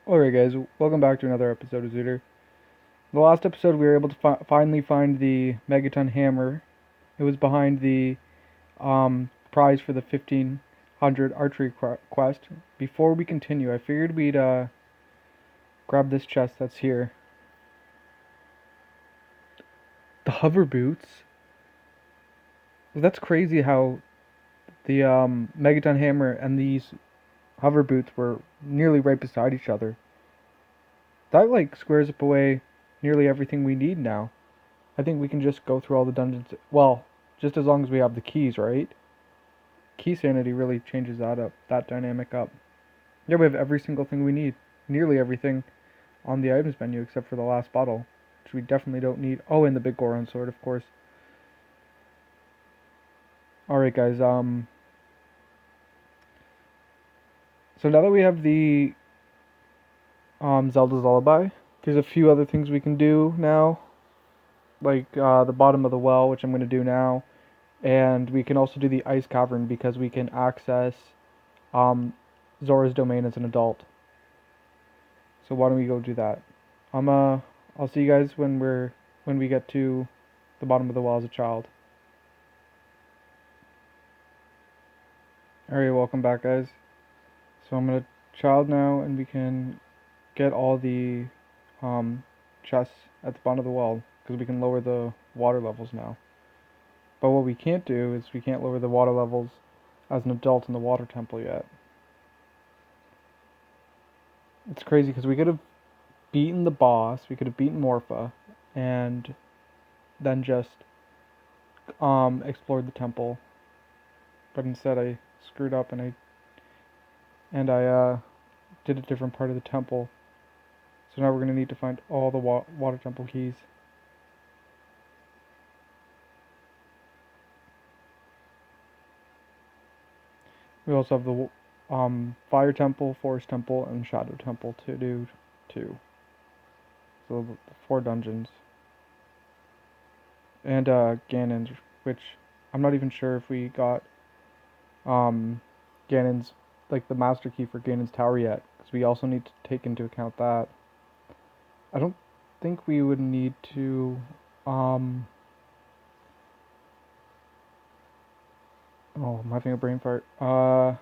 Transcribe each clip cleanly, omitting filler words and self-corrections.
Alright guys, welcome back to another episode of Zooter. In the last episode we were able to finally find the Megaton Hammer. It was behind the prize for the 1500 archery quest. Before we continue, I figured we'd grab this chest that's here. The hover boots? That's crazy how the Megaton Hammer and these hover boots were nearly right beside each other. That like squares up away nearly everything we need now. I think we can just go through all the dungeons. Well, just as long as we have the keys, right? Key sanity really changes that dynamic up. Yeah, we have every single thing we need. Nearly everything on the items menu except for the last bottle, which we definitely don't need. Oh, and the big Goron sword, of course. Alright, guys, so now that we have the Zelda's Lullaby, there's a few other things we can do now. Like the bottom of the well, which I'm going to do now. And we can also do the Ice Cavern because we can access um, Zora's domain as an adult. So why don't we go do that? I'll see you guys when we get to the bottom of the well as a child. Alright, welcome back guys. So I'm gonna child now and we can get all the chests at the bottom of the well because we can lower the water levels now. But what we can't do is we can't lower the water levels as an adult in the water temple yet. It's crazy because we could have beaten the boss, we could have beaten Morpha, and then just explored the temple. But instead I screwed up and I did a different part of the temple. So now we're going to need to find all the water temple keys. We also have the fire temple, forest temple, and shadow temple to do too. So the 4 dungeons. And Ganon's, which I'm not even sure if we got Ganon's, like the master key for Ganon's tower yet, because we also need to take into account that. I don't think we would need to oh, I'm having a brain fart. I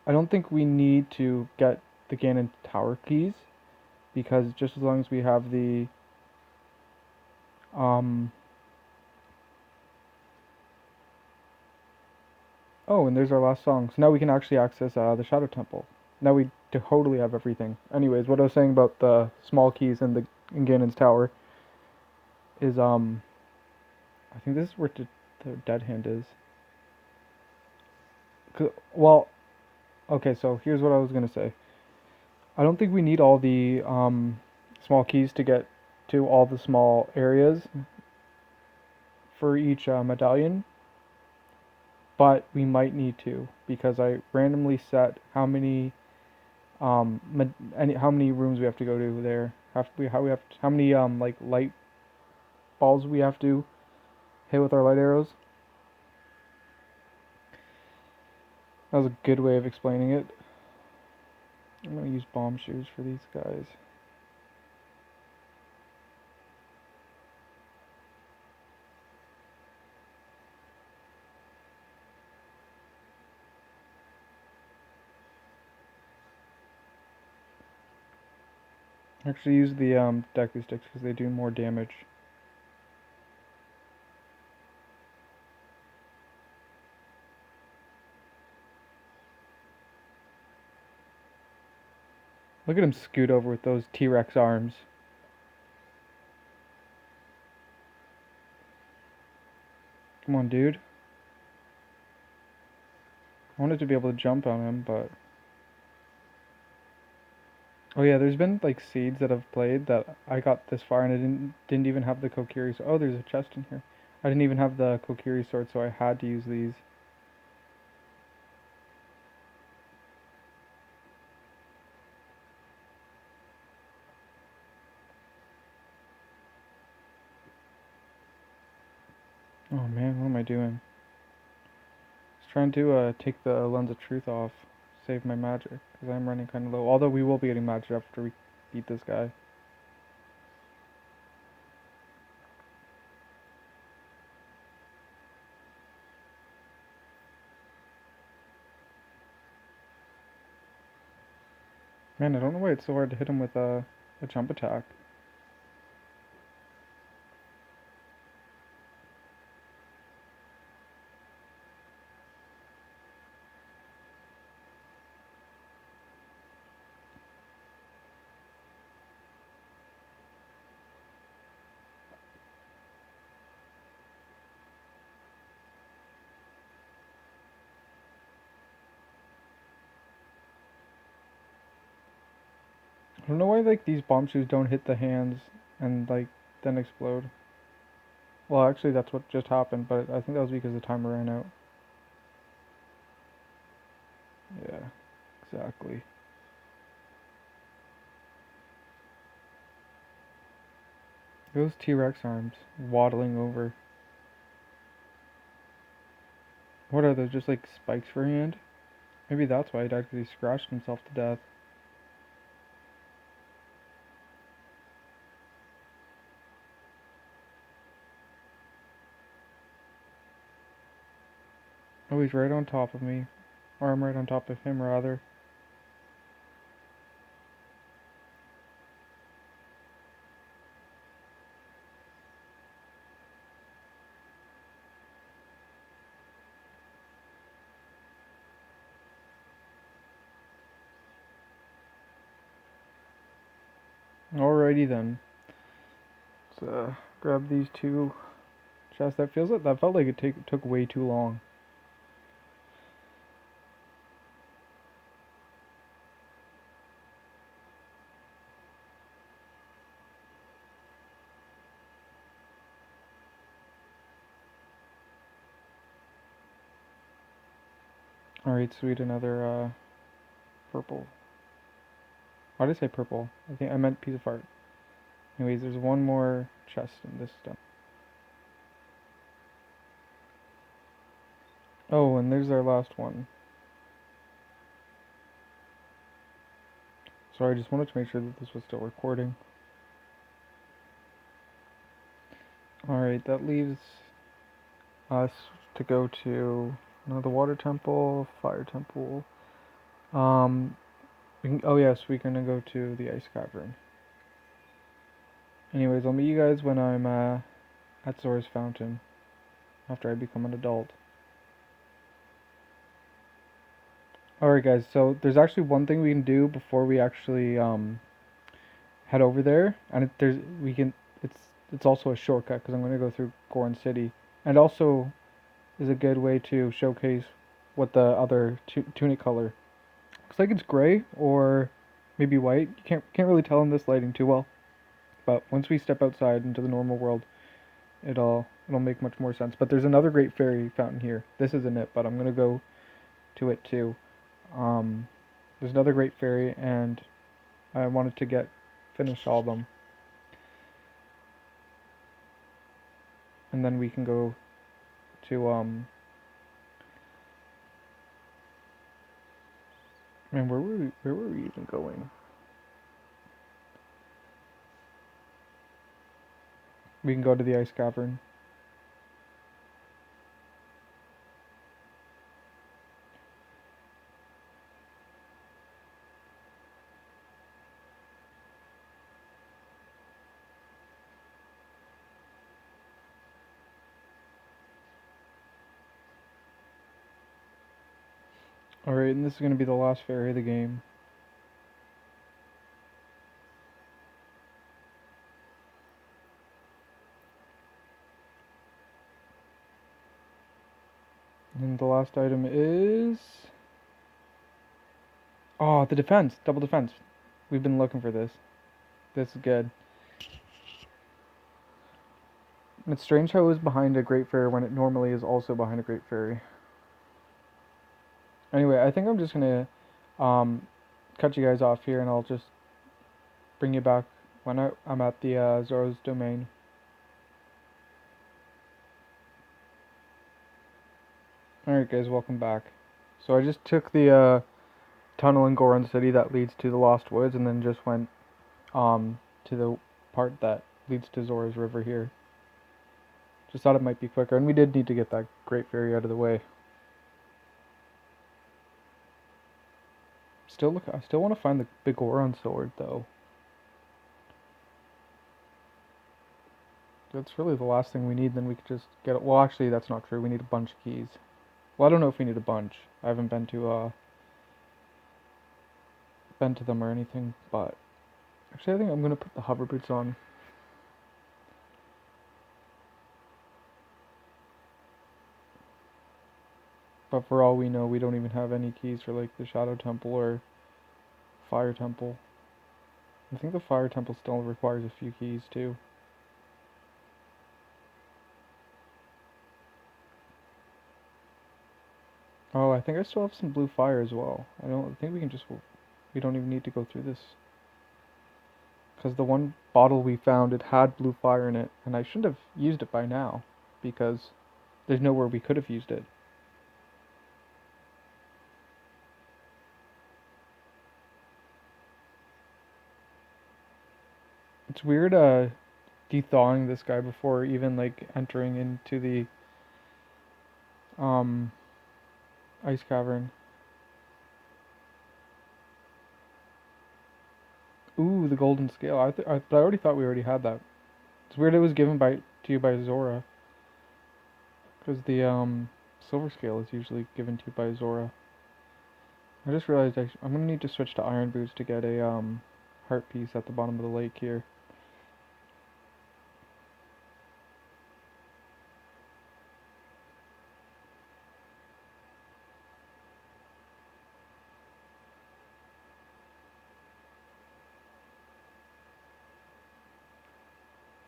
don't think we need to get the Ganon tower keys, because just as long as we have the oh, and there's our last song. So now we can actually access the Shadow Temple. Now we totally have everything. Anyways, what I was saying about the small keys in Ganon's tower is I think this is where the dead hand is. Well, okay, so here's what I was gonna say. I don't think we need all the small keys to get to all the small areas for each medallion, but we might need to because I randomly set how many how many rooms we have to go to there. How many like light balls we have to hit with our light arrows. That was a good way of explaining it. I'm gonna use bomb shoes for these guys. Actually use the Deku sticks because they do more damage. Look at him scoot over with those T-Rex arms. Come on, dude. I wanted to be able to jump on him, but... Oh yeah, there's been like seeds that have played that I got this far and I didn't even have the Kokiri sword. Oh, there's a chest in here. I didn't even have the Kokiri sword, so I had to use these. Oh man, what am I doing? I was trying to take the lens of truth off, save my magic. because I'm running kind of low. Although we will be getting matched after we beat this guy. Man, I don't know why it's so hard to hit him with a jump attack. I don't know why like these bomb shoes don't hit the hands and like then explode. Well, actually, that's what just happened, but I think that was because the timer ran out. Yeah, exactly. Those T-Rex arms waddling over. What are those? Just like spikes for a hand? Maybe that's why he died, because he scratched himself to death. Oh, he's right on top of me. Or I'm right on top of him, rather. Alrighty then. Let's grab these two chests. That felt like it took way too long. Alright, sweet, another purple. Why did I say purple? I think I meant piece of art. Anyways, there's one more chest in this stone. Oh, and there's our last one. Sorry, I just wanted to make sure that this was still recording. Alright, that leaves us to go to the water temple, fire temple. Oh yes, we're gonna go to the ice cavern. Anyways, I'll meet you guys when I'm at Zora's Fountain after I become an adult. Alright guys, so there's actually one thing we can do before we actually head over there, and it's also a shortcut because I'm going to go through Goron City, and also is a good way to showcase what the other tunic color looks like. It's gray or maybe white. You can't really tell in this lighting too well, but once we step outside into the normal world, it'll make much more sense. But there's another great fairy fountain here. This isn't it, but I'm gonna go to it too. Um, there's another great fairy, and I wanted to finish all of them, and then we can go to Man, where were we even going? We can go to the ice cavern. Alright, and this is going to be the last fairy of the game. And the last item is... Oh, the defense! Double defense. We've been looking for this. This is good. It's strange how it was behind a great fairy when it normally is also behind a great fairy. Anyway, I think I'm just going to cut you guys off here, and I'll just bring you back when I'm at the Zora's domain. Alright guys, welcome back. So I just took the tunnel in Goron City that leads to the Lost Woods, and then just went to the part that leads to Zora's River here. Just thought it might be quicker, and we did need to get that Great Fairy out of the way. I still want to find the big Goron sword though. That's really the last thing we need. Then we could just get it. Well, actually, that's not true. We need a bunch of keys. Well, I don't know if we need a bunch. I haven't been to them or anything, but actually, I think I'm gonna put the hover boots on. But for all we know, we don't even have any keys for like the Shadow Temple or Fire Temple. I think the Fire Temple still requires a few keys too. Oh, I think I still have some blue fire as well. I think we don't even need to go through this. Because the one bottle we found, it had blue fire in it, and I shouldn't have used it by now, because there's nowhere we could have used it. It's weird, de-thawing this guy before even, like, entering into the, um, ice cavern. Ooh, the golden scale. But I already thought we already had that. It's weird it was given to you by Zora, because the, silver scale is usually given to you by Zora. I just realized I'm gonna need to switch to iron boots to get a, heart piece at the bottom of the lake here.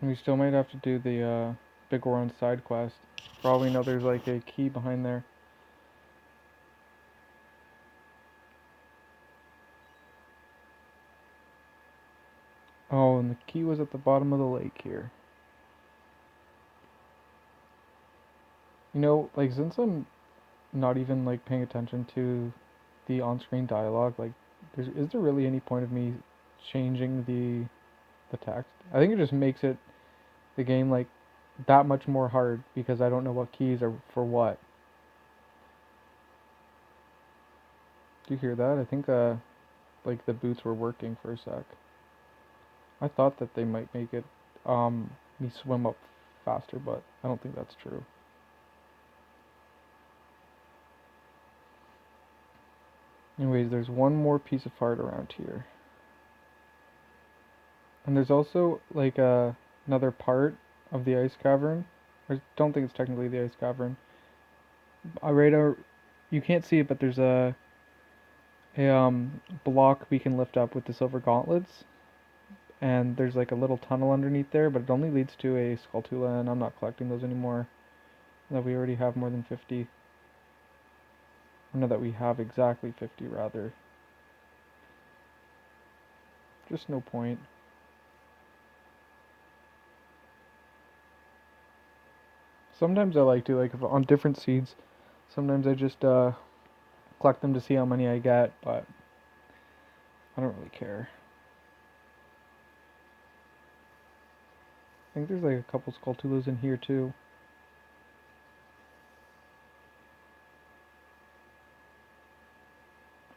And we still might have to do the Big Goron side quest. For all we know, there's like a key behind there. Oh, and the key was at the bottom of the lake here. You know, like since I'm not even like paying attention to the on-screen dialogue, like, is there really any point of me changing the text? I think it just makes the game like that much more hard because I don't know what keys are for what. Do you hear that? I think like the boots were working for a sec. I thought that they might make it me swim up faster, but I don't think that's true. Anyways, there's one more piece of art around here. And there's also like another part of the ice cavern. I don't think it's technically the ice cavern. You can't see it, but there's a block we can lift up with the silver gauntlets, and there's like a little tunnel underneath there, but it only leads to a Skulltula, and I'm not collecting those anymore. That we already have more than 50. Or no, that we have exactly 50 rather. Just no point. Sometimes I like to, like, if on different seeds, sometimes I just collect them to see how many I get, but I don't really care. I think there's like a couple Skulltulas in here too.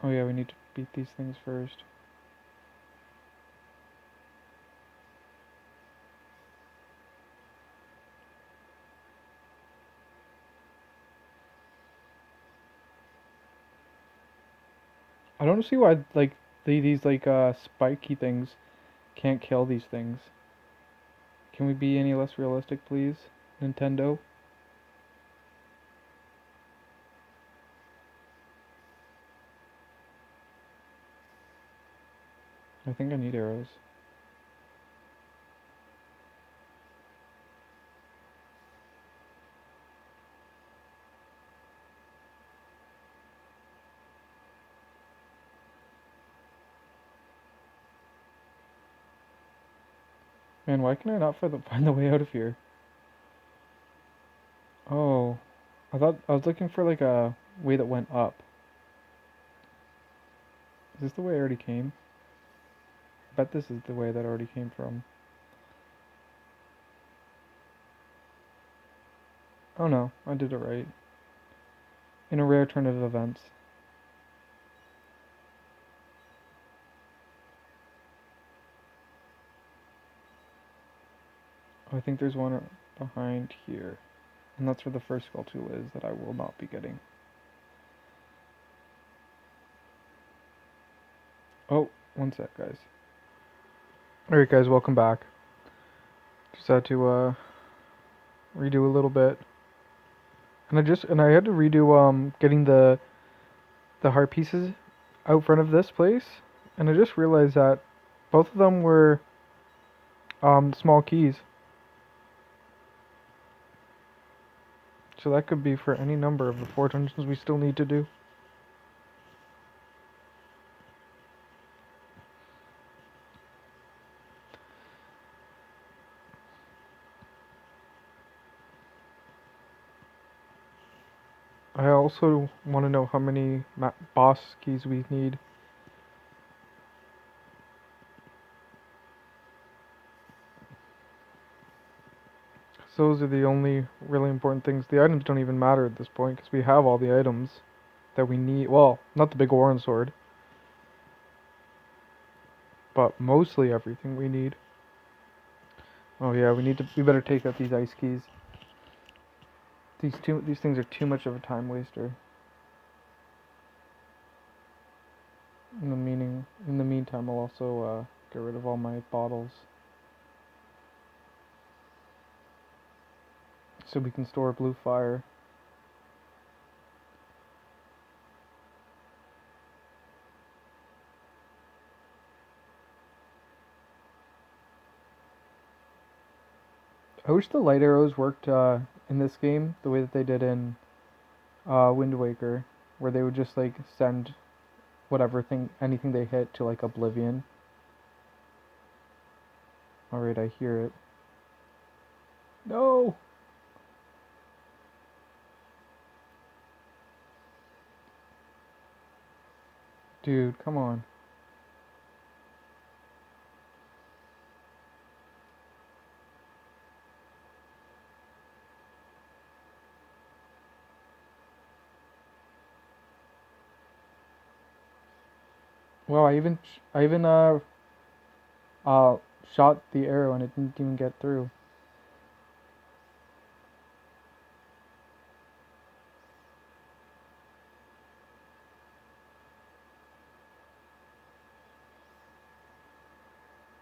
Oh yeah, we need to beat these things first. I don't see why like these like spiky things can't kill these things. Can we be any less realistic, please, Nintendo? I think I need arrows. Man, why can I not find the way out of here? Oh, I thought I was looking for like a way that went up. Is this the way I already came? I bet this is the way that I already came from. Oh no, I did it right. In a rare turn of events. Oh, I think there's one behind here. And that's where the first Skulltula is that I will not be getting. Oh, one sec, guys. Alright, guys, welcome back. Just had to redo a little bit. And I had to redo getting the heart pieces out front of this place. And I just realized that both of them were small keys. So that could be for any number of the 4 dungeons we still need to do. I also want to know how many boss keys we need. Those are the only really important things. The items don't even matter at this point because we have all the items that we need. Well, not the big Oran sword, but mostly everything we need. Oh yeah, we better take out these ice keys. These things are too much of a time waster. In the meantime, I'll also get rid of all my bottles so we can store blue fire. I wish the light arrows worked in this game the way that they did in Wind Waker, where they would just like send anything they hit to like oblivion. Alright, I hear it. No! Dude, come on. Well, I even uh shot the arrow and it didn't even get through.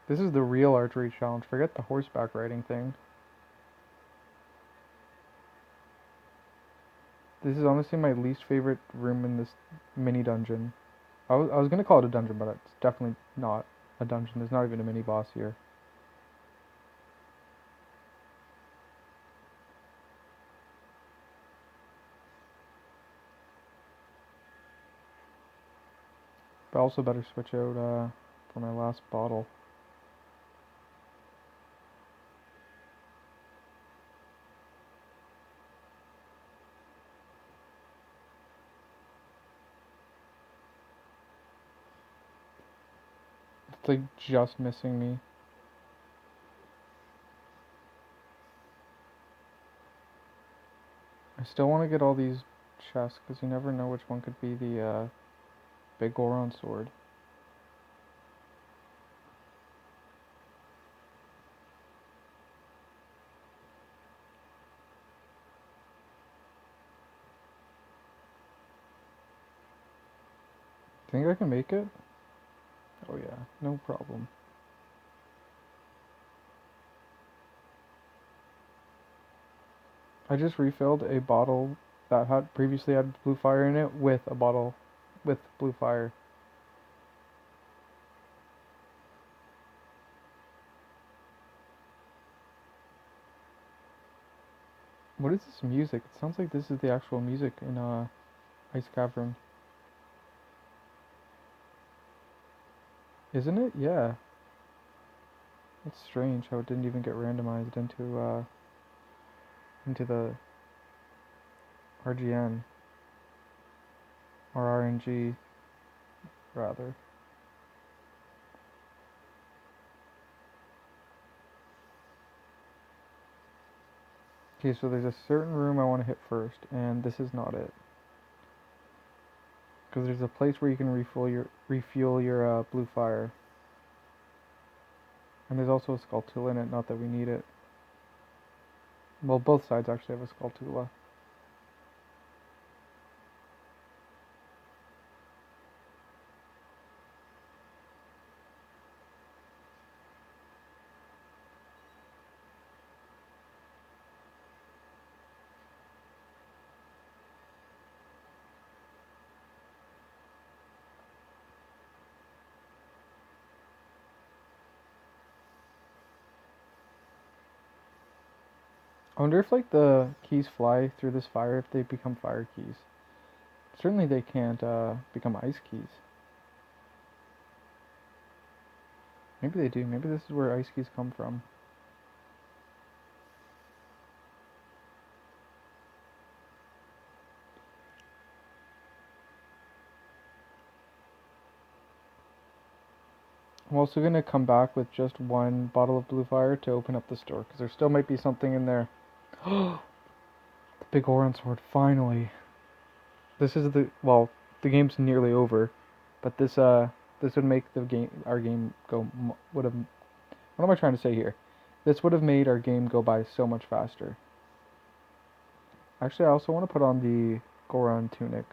This is the real archery challenge. Forget the horseback riding thing. This is honestly my least favorite room in this mini dungeon. I was gonna call it a dungeon, but it's definitely not a dungeon. There's not even a mini boss here. But I also better switch out for my last bottle. It's like just missing me. I still want to get all these chests because you never know which one could be the big Goron sword. Think I can make it? Oh yeah, no problem. I just refilled a bottle that had previously had blue fire in it with a bottle with blue fire. What is this music? It sounds like this is the actual music in Ice Cavern. Isn't it? Yeah. It's strange how it didn't even get randomized into the RGN or RNG rather. Okay, so there's a certain room I want to hit first, and this is not it. Because there's a place where you can refuel your blue fire. And there's also a Skulltula in it, not that we need it. Well, both sides actually have a Skulltula. I wonder if like the keys fly through this fire if they become fire keys. Certainly they can't become ice keys. Maybe they do. Maybe this is where ice keys come from. I'm also going to come back with just one bottle of blue fire to open up the store, because there still might be something in there. The big orange sword, finally. This is well, the game's nearly over, but this would make our game go, what am I trying to say here? This would have made our game go by so much faster. Actually, I also want to put on the Goron Tunic,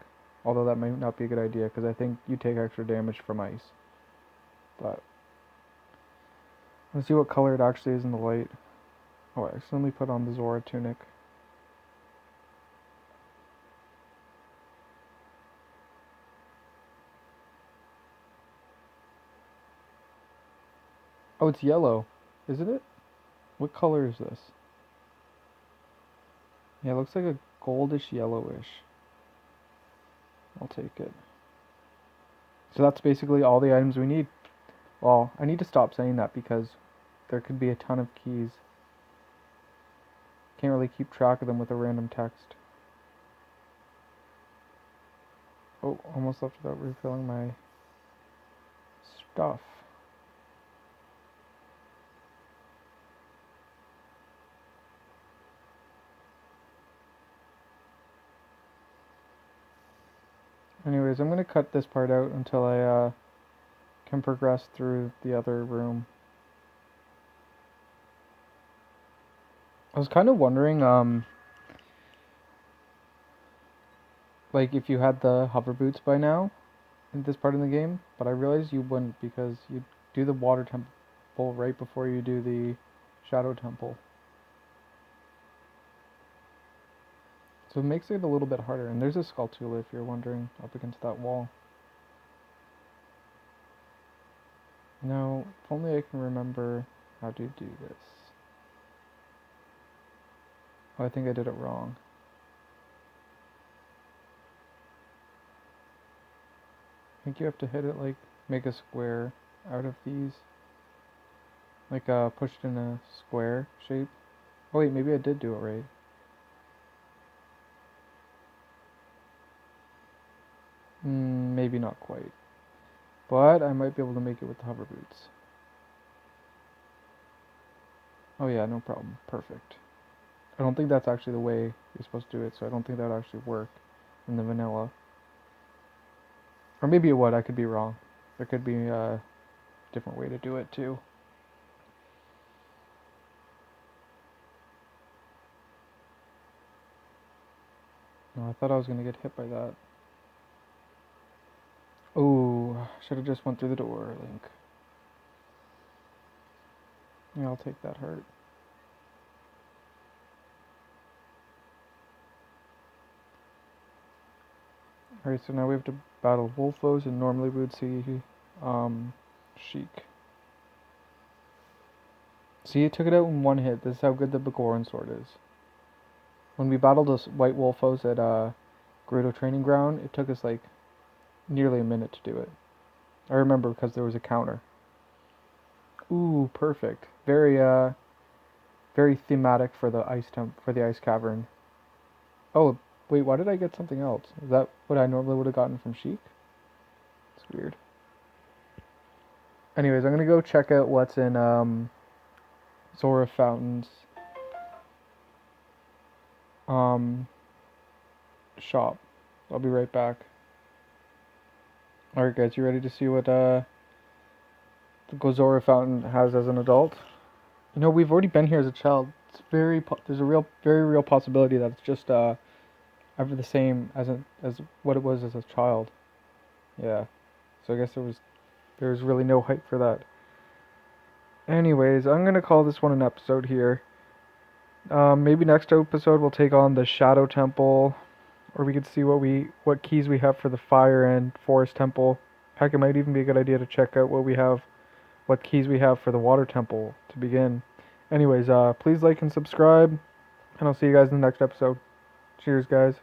although that might not be a good idea, because I think you take extra damage from ice. But let's see what color it actually is in the light. Oh, I accidentally put on the Zora Tunic. Oh, it's yellow, isn't it? What color is this? Yeah, it looks like a goldish yellowish. I'll take it. So that's basically all the items we need. Well, I need to stop saying that because there could be a ton of keys. Can't really keep track of them with a random text. Oh, almost left without refilling my stuff. Anyways, I'm gonna cut this part out until I can progress through the other room. I was kind of wondering, like if you had the hover boots by now in this part of the game, but I realized you wouldn't because you do the water temple right before you do the shadow temple. So it makes it a little bit harder. And there's a Skulltula if you're wondering, up against that wall. Now, if only I can remember how to do this. Oh, I think I did it wrong. I think you have to hit it like, make a square out of these. Like, pushed in a square shape. Oh wait, maybe I did do it right. Maybe not quite. But I might be able to make it with the hover boots. Oh yeah, no problem. Perfect. I don't think that's actually the way you're supposed to do it, so I don't think that would actually work in the vanilla. Or maybe it would, I could be wrong. There could be a different way to do it too. No, I thought I was gonna get hit by that. Oh, should have just went through the door, Link. Yeah, I'll take that hurt. Alright, so now we have to battle Wolfos, and normally we would see Sheik. See, it took it out in one hit. This is how good the Begoran sword is. When we battled those white Wolfos at Gerudo Training Ground, it took us like nearly a minute to do it. I remember because there was a counter. Ooh, perfect. Very thematic for the ice cavern. Oh, wait, why did I get something else? Is that what I normally would have gotten from Sheik? It's weird. Anyways, I'm gonna go check out what's in Zora Fountains. um, shop. I'll be right back. Alright guys, you ready to see what the Glazora fountain has as an adult? You know, we've already been here as a child. It's there's a very real possibility that it's just ever the same as what it was as a child. Yeah. So I guess there was really no hype for that. Anyways, I'm gonna call this one an episode here. Maybe next episode we'll take on the Shadow Temple, or we could see what keys we have for the Fire and Forest Temple. Heck, it might even be a good idea to check out what keys we have for the Water Temple to begin. Anyways, please like and subscribe, and I'll see you guys in the next episode. Cheers, guys.